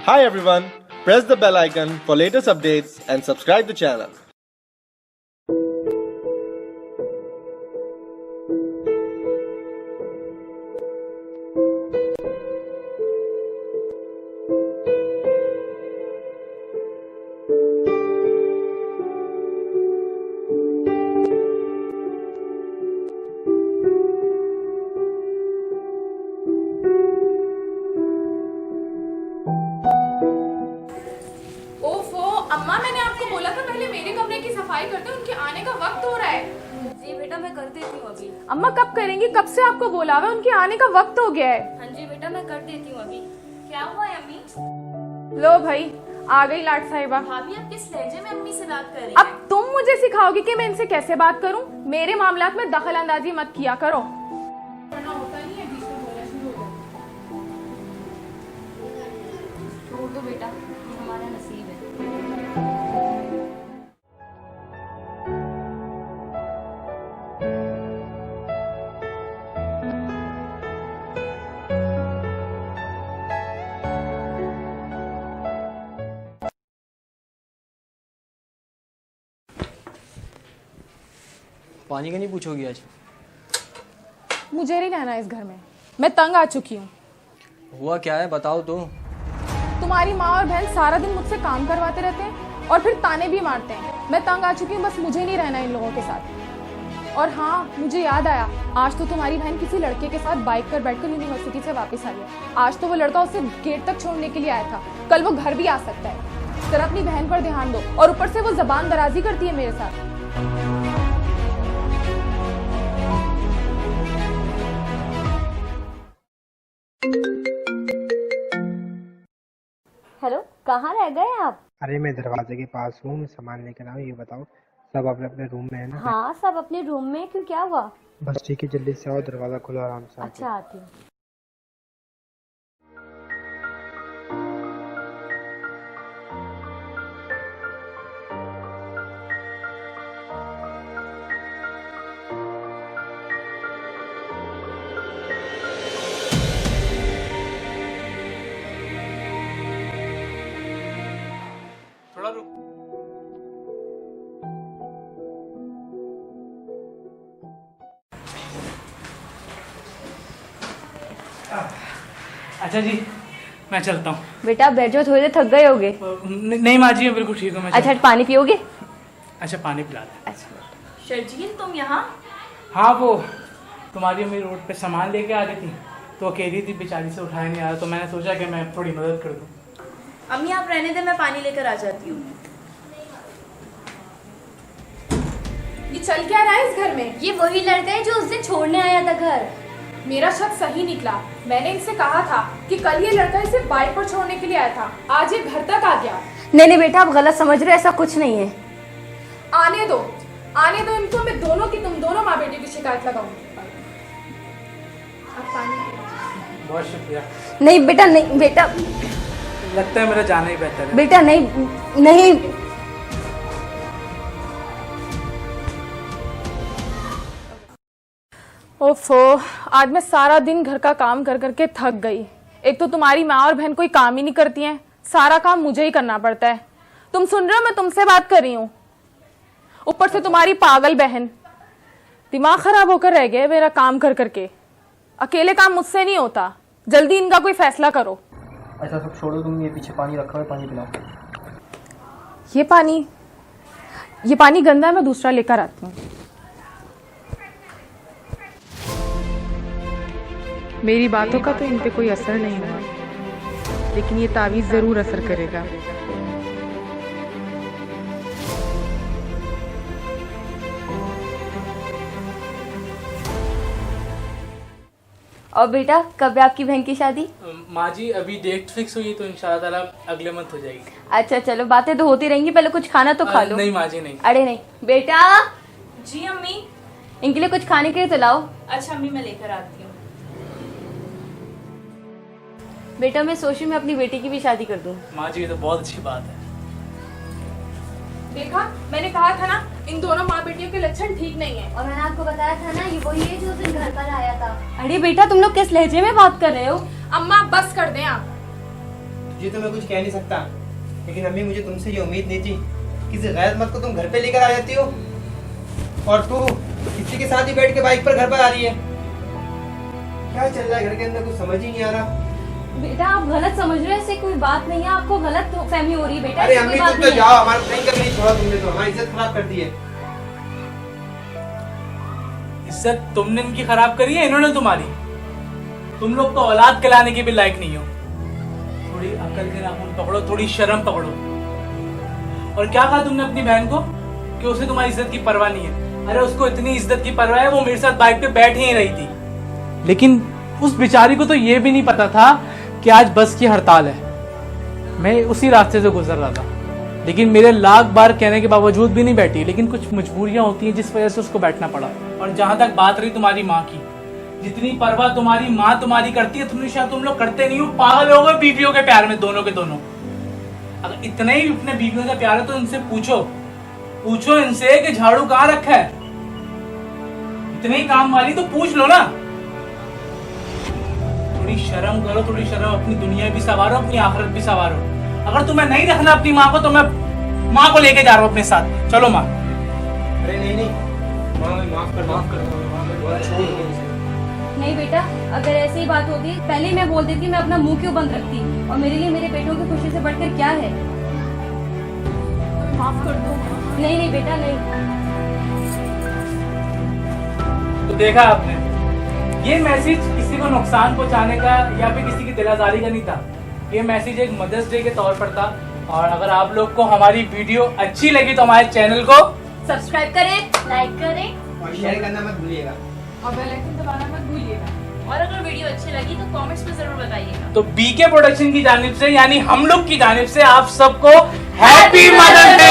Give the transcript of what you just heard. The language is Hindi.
Hi everyone, press the bell icon for latest updates and subscribe the channel. अम्मा मैंने आपको बोला था पहले मेरे कमरे की सफाई कर दो, उनके आने का वक्त हो रहा है। जी बेटा मैं कर देती हूँ अभी। अम्मा कब करेंगी? कब से आपको बोला हुआ है, उनके आने का वक्त हो गया है। हाँ जी बेटा मैं कर देती हूँ अभी। क्या हुआ है अम्मी? लो भाई आ गई लाट साहिबा। भाभी आप किस लहजे में अम्मी से बात कर रही अब हैं? तुम मुझे सिखाओगी कि मैं इनसे कैसे बात करूं? मेरे मामलात में दखल अंदाजी मत किया करो। छोड़ दो बेटा, हमारा नसीब है। पानी का नहीं पूछोगी आज? मुझे नहीं रहना इस घर में, मैं तंग आ चुकी हूँ। हुआ क्या है बताओ तो। तुम्हारी माँ और बहन सारा दिन मुझसे काम करवाते रहते हैं और फिर ताने भी मारते हैं। मैं तंग आ चुकी हूँ, बस मुझे नहीं रहना इन लोगों के साथ। और हाँ मुझे याद आया, आज तो तुम्हारी बहन किसी लड़के के साथ बाइक पर बैठकर यूनिवर्सिटी से वापस आई है। आज तो वो लड़का उसे गेट तक छोड़ने के लिए आया था, कल वो घर भी आ सकता है। जरा अपनी बहन पर ध्यान दो, और ऊपर से वो जबान दराजी करती है मेरे साथ। हेलो, कहाँ रह गए आप? अरे मैं दरवाजे के पास हूँ, मैं सामान लेकर आऊँ। ये बताओ सब अपने अपने रूम में है ना? हाँ सब अपने रूम में। क्यों क्या हुआ? बस ठीक है, जल्दी से आओ, दरवाजा खुला आराम से। अच्छा आती हूँ। थोड़ा रुक। अच्छा जी मैं चलता हूँ। बेटा आप बैठ जाओ, थोड़ी देर थक गए होगे। नहीं माँ जी मैं बिल्कुल ठीक हूँ। मैं अच्छा पानी पियोगे? अच्छा पानी पिला दे। अच्छा शर्जील तुम यहाँ? हाँ वो तुम्हारी अम्मी रोड पे सामान लेके आ रही थी, तो कह रही थी बेचारी से उठाया नहीं आ रहा, तो मैंने सोचा कि मैं थोड़ी मदद कर दूँ। अम्मी आप रहने दे, मैं पानी लेकर आ जाती हूँ। ये चल क्या रहा है इस घर में? ये वही लड़का है जो उस दिन छोड़ने आया था घर। मेरा शक सही निकला। मैंने इनसे कहा था कि कल ये लड़का इसे बाइक पर छोड़ने के लिए आया था, आज ये घर तक आ गया। नहीं बेटा आप गलत समझ रहे हो, ऐसा कुछ नहीं है। आने दो इनको, मैं दोनों की तुम दोनों माँ बेटी की शिकायत लगाऊंगी। अब पानी पियो। बहुत शुक्रिया। नहीं बेटा, नहीं बेटा, लगता है मेरा जाना ही बेहतर है। बेटा नहीं नहीं। ओफो, आज मैं सारा दिन घर का काम कर करके थक गई। एक तो तुम्हारी माँ और बहन कोई काम ही नहीं करती हैं, सारा काम मुझे ही करना पड़ता है। तुम सुन रहे हो, मैं तुमसे बात कर रही हूँ। ऊपर से तुम्हारी पागल बहन, दिमाग खराब होकर रह गया मेरा काम कर करके। अकेले काम मुझसे नहीं होता, जल्दी इनका कोई फैसला करो। ऐसा सब छोड़ो तुम, ये पीछे पानी रखा हुआ है, पानी पिलाओ। ये पानी गंदा है, मैं दूसरा लेकर आती हूँ। मेरी बातों का तो इन पे कोई असर नहीं हुआ, लेकिन ये तावीज़ जरूर असर करेगा। और बेटा कब है आपकी बहन की शादी? माँ जी अभी डेट फिक्स हुई तो इंशाल्लाह ताला अगले मंथ हो जाएगी। अच्छा चलो, बातें तो होती रहेंगी, पहले कुछ खाना तो खा लो। नहीं माँ जी नहीं। अरे नहीं बेटा। जी अम्मी। इनके लिए कुछ खाने के लिए तो लाओ। अच्छा अम्मी मैं लेकर आती हूँ। बेटा मैं सोच रही हूँ मैं अपनी बेटी की भी शादी कर दूँ। माँ जी ये तो बहुत अच्छी बात है। देखा, मैंने कहा था ना, इन दोनों माँ बेटियों के लक्षण ठीक नहीं है। और मैंने आपको बताया था ना, ये वही है जो उस दिन घर पर आया था। अरे बेटा तुम लोग किस लहजे में बात कर रहे हो? अम्मा बस कर दें आप। जी तो मैं कुछ कह नहीं सकता, लेकिन अम्मी मुझे तुमसे ये उम्मीद नहीं थी। किसी गैर मर्द को तुम घर पे लेकर आ जाती हो और तू किसी के साथ ही बैठ के बाइक पर घर पर आ रही है। क्या चल रहा है घर के अंदर, कुछ समझ ही नहीं आ रहा। बेटा आप गलत समझ रहे हो, ऐसे कोई बात नहीं है, आपको गलत फहमी हो रही है बेटा। अरे ऐसी अम्मी कोई बात तुम तो नहीं है। जाओ, हमारा नहीं कभी नहीं छोड़ा तुमने, तो हमारी इज्जत खराब कर दी है। इज्जत तुमने इनकी खराब करी है, इन्होंने तुम्हारी। तुम लोग तो औलाद कहलाने के भी लायक नहीं हो। थोड़ी अकल के नाखून पकड़ो, थोड़ी शर्म पकड़ो। और क्या कहा तुमने अपनी बहन को कि उसे तुम्हारी इज्जत की परवाह नहीं है? अरे उसको इतनी इज्जत की परवाह है, वो मेरे साथ बाइक पे बैठ ही रही थी। लेकिन उस बेचारी को तो ये भी नहीं पता था कि आज बस की हड़ताल है। मैं उसी रास्ते से गुजर रहा था, लेकिन मेरे लाख बार कहने के बावजूद भी नहीं बैठी। लेकिन कुछ मजबूरियां होती हैं जिस वजह से उसको बैठना पड़ा। और जहां तक बात रही तुम्हारी माँ की, जितनी परवाह तुम्हारी माँ तुम्हारी करती है, तुम लोग करते नहीं हो। पागल हो गए बीवियों के प्यार में, दोनों के दोनों। अगर इतना ही अपने बीवियों का प्यार है तो इनसे पूछो इनसे कि झाड़ू कहाँ रखा है। इतने ही काम वाली तो पूछ लो ना। थोड़ी शर्म करो, थोड़ी शर्म। अपनी दुनिया भी संवारो, अपनी आखिरत भी संवारो। अगर तुम्हें नहीं रखना अपनी माँ को, तो मैं माँ को लेके जा रहा हूँ अपने साथ। चलो माँ। अरे नहीं माँ, माफ कर। नहीं बेटा, अगर ऐसी बात होती पहले ही मैं बोल देती, मैं अपना मुंह क्यों बंद रखती। और मेरे लिए मेरे बेटों की खुशी से बढ़कर क्या है। माफ कर दो। नहीं बेटा नहीं। तो देखा आपने, ये मैसेज किसी को नुकसान पहुंचाने का या फिर किसी की दिलाजारी का नहीं था। ये मैसेज एक मदर्स डे के तौर पर था। और अगर आप लोग को हमारी वीडियो अच्छी लगी तो हमारे चैनल को सब्सक्राइब करें, लाइक करें और शेयर करना मत भूलिएगा। और बेल आइकन दबाना मत भूलिएगा। और अगर वीडियो अच्छी लगी तो कमेंट्स में जरूर बताइएगा। तो बीके प्रोडक्शन की जानिब से, यानी हम लोग की जानिब से आप सबको हैप्पी मदर्स डे।